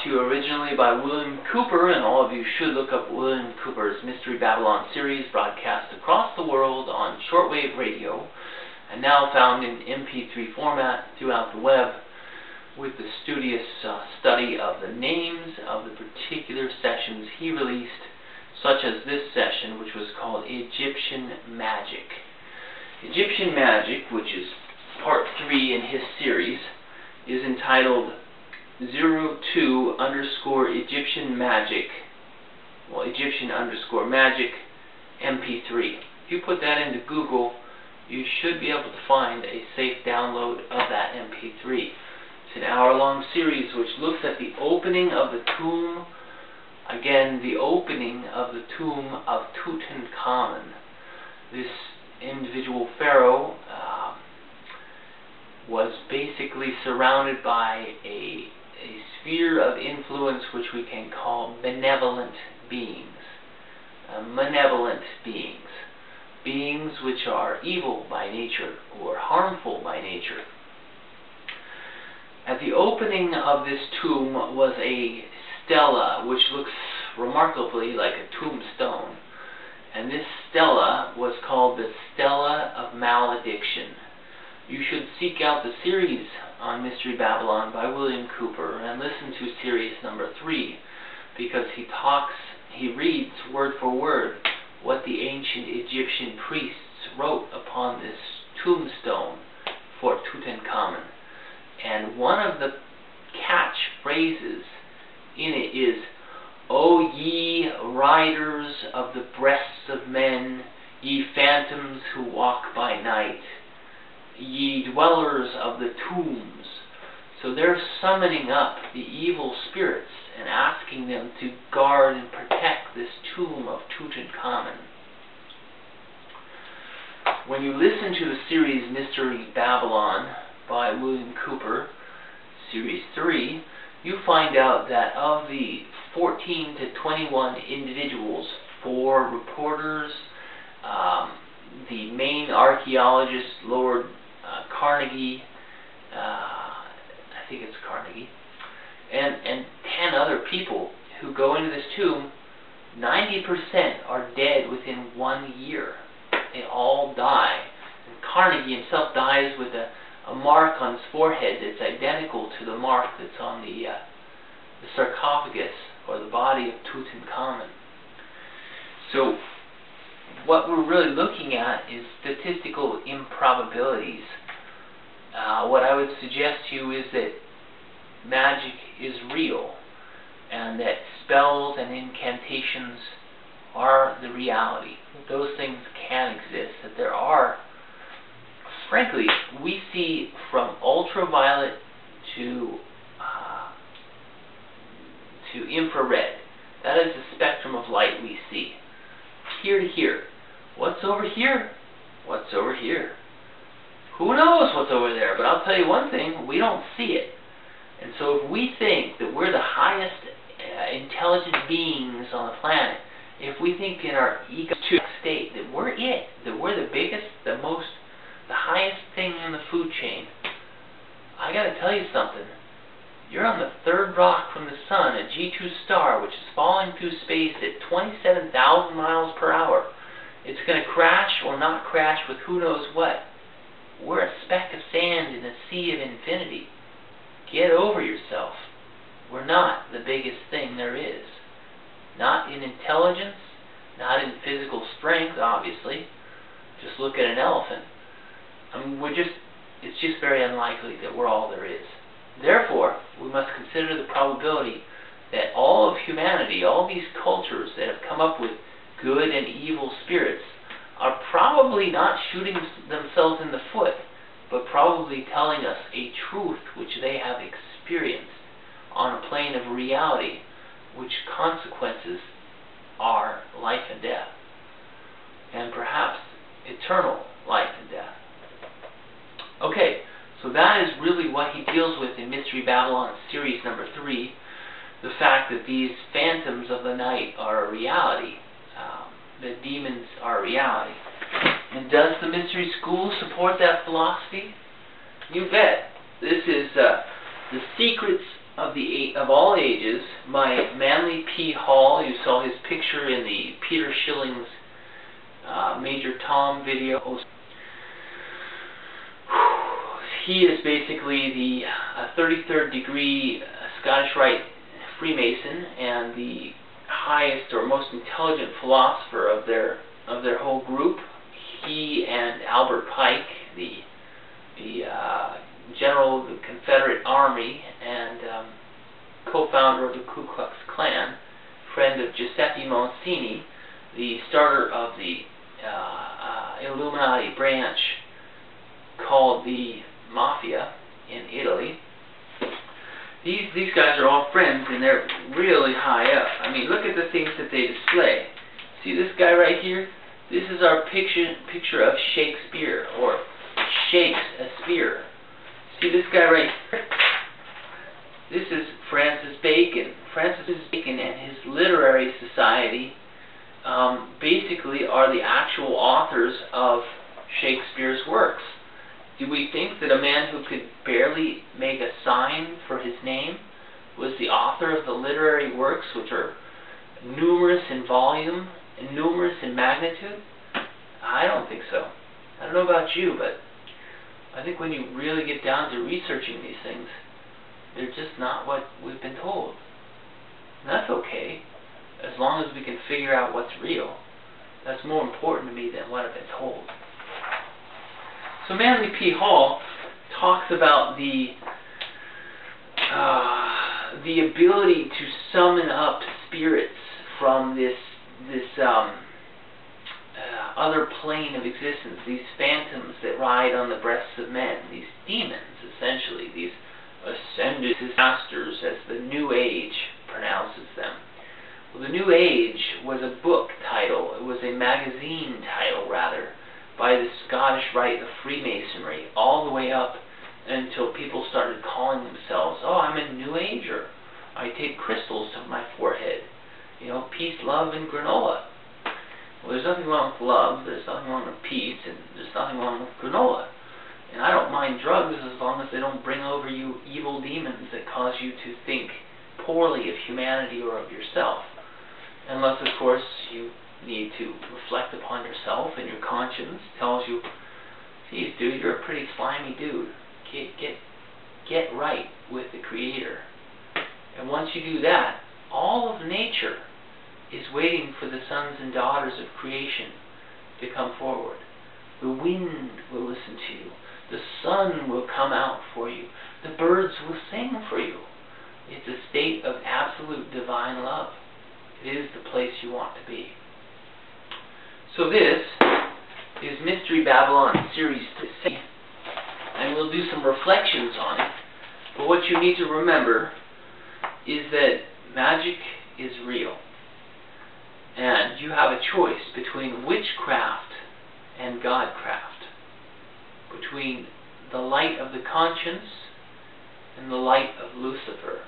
to you originally by William Cooper, and all of you should look up William Cooper's Mystery Babylon series, broadcast across the world on shortwave radio, and now found in MP3 format throughout the web, with the studious study of the names of the particular sessions he released, such as this session, which was called Egyptian Magic. Egyptian Magic, which is part 3 in his series, is entitled 02_Egyptian Magic, well, Egyptian_Magic MP3. If you put that into Google, you should be able to find a safe download of that MP3. It's an hour-long series which looks at the opening of the tomb, again, the opening of the tomb of Tutankhamun. This individual pharaoh was basically surrounded by a sphere of influence which we can call benevolent beings. Malevolent beings. Beings which are evil by nature or harmful by nature. At the opening of this tomb was a stela which looks remarkably like a tombstone. And this stela was called the Stela of Malediction. You should seek out the series on Mystery Babylon by William Cooper and listen to series number 3, because he reads word for word what the ancient Egyptian priests wrote upon this tombstone for Tutankhamun. And one of the catchphrases in it is, "O ye riders of the breasts of men, ye phantoms who walk by night, ye dwellers of the tombs." So they're summoning up the evil spirits and asking them to guard and protect this tomb of Tutankhamun. When you listen to the series Mystery Babylon by William Cooper, series 3, you find out that of the 14 to 21 individuals, 4 reporters, the main archaeologist, Lord Carnegie, I think it's Carnegie, and 10 other people who go into this tomb, 90% are dead within 1 year. They all die. And Carnegie himself dies with a mark on his forehead that's identical to the mark that's on the sarcophagus or the body of Tutankhamun. So what we're really looking at is statistical improbabilities. What I would suggest to you is that magic is real, and that spells and incantations are the reality. That those things can exist, that there are. Frankly, we see from ultraviolet to infrared. That is the spectrum of light we see. Here to here. What's over here? What's over here? Who knows what's over there? But I'll tell you one thing, we don't see it. And so if we think that we're the highest intelligent beings on the planet, if we think in our ego state that we're it, that we're the biggest, the highest thing in the food chain, I gotta tell you something. You're on the 3rd rock from the sun, a G2 star, which is falling through space at 27,000 miles per hour. It's going to crash or not crash with who knows what. We're a speck of sand in a sea of infinity. Get over yourself. We're not the biggest thing there is. Not in intelligence, not in physical strength, obviously. Just look at an elephant. I mean, it's just very unlikely that we're all there is. Therefore, we must consider the probability that all of humanity, all these cultures that have come up with good and evil spirits, are probably not shooting themselves in the foot, but probably telling us a truth which they have experienced on a plane of reality, which consequences are life and death, and perhaps eternal life and death. Okay, so that is really what he deals with in Mystery Babylon series number 3, the fact that these phantoms of the night are a reality, that demons are a reality. And does the mystery school support that philosophy? You bet. This is the secrets of all ages by Manly P. Hall. You saw his picture in the Peter Schilling's Major Tom video. He is basically the 33rd degree Scottish Rite Freemason and the highest or most intelligent philosopher of their whole group. He and Albert Pike, the general of the Confederate Army and co-founder of the Ku Klux Klan, friend of Giuseppe Mazzini, the starter of the Illuminati branch called the Mafia in Italy. These guys are all friends, and they're really high up. I mean, look at the things that they display. See this guy right here? This is our picture of Shakespeare, or Shakes a Spear. See this guy right here? This is Francis Bacon. Francis Bacon and his literary society basically are the actual authors of Shakespeare's works. Do we think that a man who could barely make a sign for his name was the author of the literary works, which are numerous in volume and numerous in magnitude? I don't think so. I don't know about you, but I think when you really get down to researching these things, they're just not what we've been told. And that's okay, as long as we can figure out what's real. That's more important to me than what I've been told. So Manly P. Hall talks about the ability to summon up spirits from this other plane of existence, these phantoms that ride on the breasts of men, these demons, essentially, these ascended masters, as the New Age pronounces them. Well, the New Age was a book title, it was a magazine title, rather, by the Scottish Rite of Freemasonry, all the way up until people started calling themselves, oh, I'm a New Ager. I take crystals to my forehead. You know, peace, love, and granola. Well, there's nothing wrong with love, there's nothing wrong with peace, and there's nothing wrong with granola. And I don't mind drugs as long as they don't bring over you evil demons that cause you to think poorly of humanity or of yourself. Unless, of course, you need to reflect upon yourself and your conscience tells you, geez, dude, you're a pretty slimy dude. Get right with the Creator. And once you do that, all of nature is waiting for the sons and daughters of creation to come forward. The wind will listen to you. The sun will come out for you. The birds will sing for you. It's a state of absolute divine love. It is the place you want to be. So this is Mystery Babylon Series 3, and we'll do some reflections on it. But what you need to remember is that magic is real. And you have a choice between witchcraft and godcraft, between the light of the conscience and the light of Lucifer.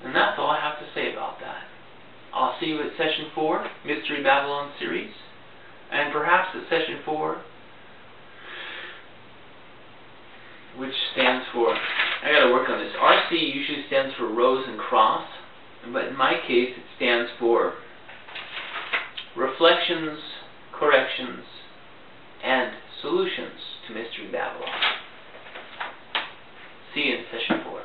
And that's all I have to say about that. I'll see you at Session 4, Mystery Babylon Series, and perhaps at Session 4, which stands for, I gotta work on this, RC usually stands for Rose and Cross, but in my case it stands for Reflections, Corrections, and Solutions to Mystery Babylon. See you in Session 4.